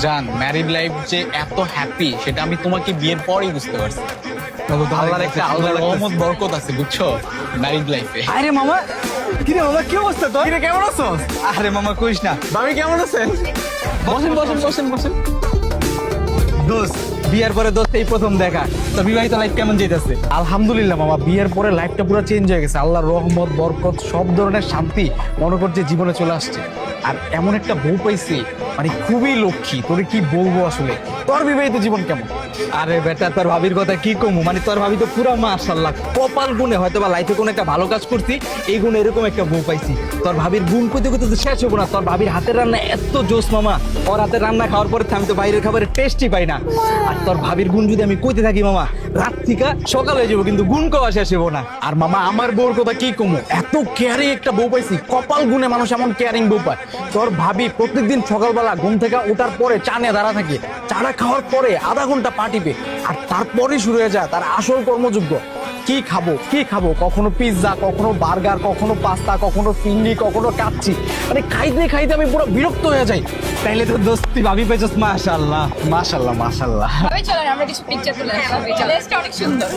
জান, married life যে এত হ্যাপি সেটা আমি তোমাকে বিয়ের পরেই বুঝতে পারছি। আল্লাহর একটা আল্লাহর রহমত বরকত আছে বুঝছো ম্যারিড লাইফে। আরে মামা, কিরে মামা কি অবস্থা তোর? কিরে কেমন আছো? আরে মামা কইস না। ভাবি কেমন আছেন? বসেন বসেন বসেন বসেন। দোস্ত, বিয়ের পরে দোস্ত এই প্রথম দেখা। তো বিবাহিত লাইফ কেমন যেতেছে? আলহামদুলিল্লাহ মামা, বিয়ের পরে লাইফটা পুরো চেঞ্জ হয়ে গেছে। আল্লাহর রহমত বরকত সব ধরনের শান্তি মনে করছে জীবনে চলে আসছে। আর এমন একটা বউ পাইছি, মানে খুবই লক্ষ্মী। তোরে কি বলবো আসলে, তোর বিবাহিত জীবন কেমন? আরে বেটা, তোর ভাবির কথা কি কমু, মানে তোর ভাবি তো পুরা মাশাআল্লাহ। কপাল গুণে হয়তো বা লাইফে কোনো একটা ভালো কাজ করছি, এই গুণে এরকম একটা বউ পাইছি। তোর ভাবির গুণ কইতে কইতে তো শেষ হবো না। তোর ভাবির হাতের রান্না এত জোস মামা, ওর হাতের রান্না খাওয়ার পরে আমি তো বাইরের খাবারের টেস্টই পাই না। আর তোর ভাবির গুণ যদি আমি কইতে থাকি মামা, রাত থেকে সকাল হয়ে যাবো কিন্তু গুণ কওয়া শেষ হবো না। আর মামা আমার বউর কথা কি কমু, এত কেয়ারিং একটা বউ পাইছি। কপাল গুনে মানুষ এমন কেয়ারিং বউ পায়। তোর ভাবি প্রত্যেকদিন সকালবেলা ঘুম থেকে ওঠার পরে চা নিয়ে দাঁড়া থাকে, চাটা খাওয়ার পরে আধা ঘন্টা পা টিপে, আর তারপরে শুরু হয়ে যায় তার আসল কর্মযোগ্য। কি খাবো কি খাবো, কখনো পিৎজা, কখনো বার্গার, কখনো পাস্তা, কখনো ফিন্ডি, কখনো কাচ্চি, মানে খাইতে খাইতে আমি পুরো বিরক্ত হয়ে যাই। তাইলে তো দোস্তি ভাবি পেয়েছস মাশাআল্লাহ। মাশাল্লাহ মাশাল্লাহ। তবে চলেন আমরা কিছু পিকচার তুলে আসি। প্লেসটা অনেক সুন্দর।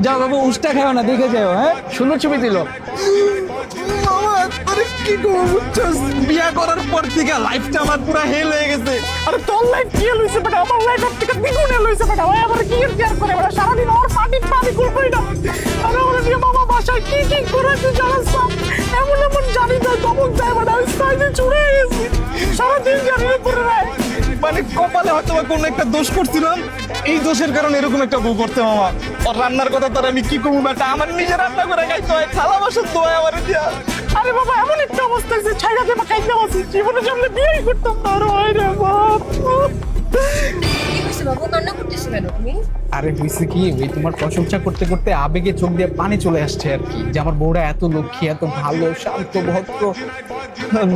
যাও বাবু, উষ্টা খাও না, দেখে যাও। হ্যাঁ, সুন্দর ছবি দিল। মামা আরে কি করব বুঝছস, বিয়া করার পর থেকে লাইফটা আমার পুরো হেল হয়ে গেছে। আরে তোর লাইফ কি হইছে বেটা, আমার লাইফ থেকে দ্বিগুণ হইছে বেটা। ওই আবার কি কেয়ার করে বেটা, সারাদিন ওর পানি পানি কুলপাই না। আরে ওরে দিয়ে মামা বাসায় কি কি করে তুই জানাস না? এমন এমন জানি না দমক দেয় বেটা, ওই সাইডে চুড়ে গেছি সারাদিন জানি পরে রায়। মানে কপালে হয়তো বা কোনো একটা দোষ করছিলাম, এই দোষের কারণে এরকম একটা বউ করতে মামা। ওর রান্নার কথা তোর আমি কি করবো বেটা, আমার নিজে রান্না করে খাইতে হয়, থালা বাসন ধোয় আমার দিয়া। আরে বাবা এমন একটা অবস্থা হয়েছে, ছাইরা দেবা খাইতে আছি, জীবনে জন্মে বিয়েই করতাম না। আর হয় রে বাপ। কি হয়েছে বাবু, কান্না করতেছো কেন তুমি? আরে হয়েছে কি, ওই তোমার প্রশংসা করতে করতে আবেগে চোখ দিয়ে পানি চলে আসছে আর কি, যে আমার বউরা এত লক্ষ্মী, এত ভালো, শান্ত, ভদ্র।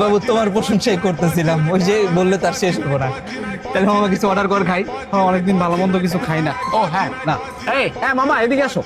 বাবু তোমার প্রশংসাই করতেছিলাম, ওই যে বললে তার শেষ হবো না। তাহলে মামা কিছু অর্ডার করে খাই। অনেকদিন ভালো মন্দ কিছু খাই না। ও হ্যাঁ, না এই হ্যাঁ মামা এদিকে আসো।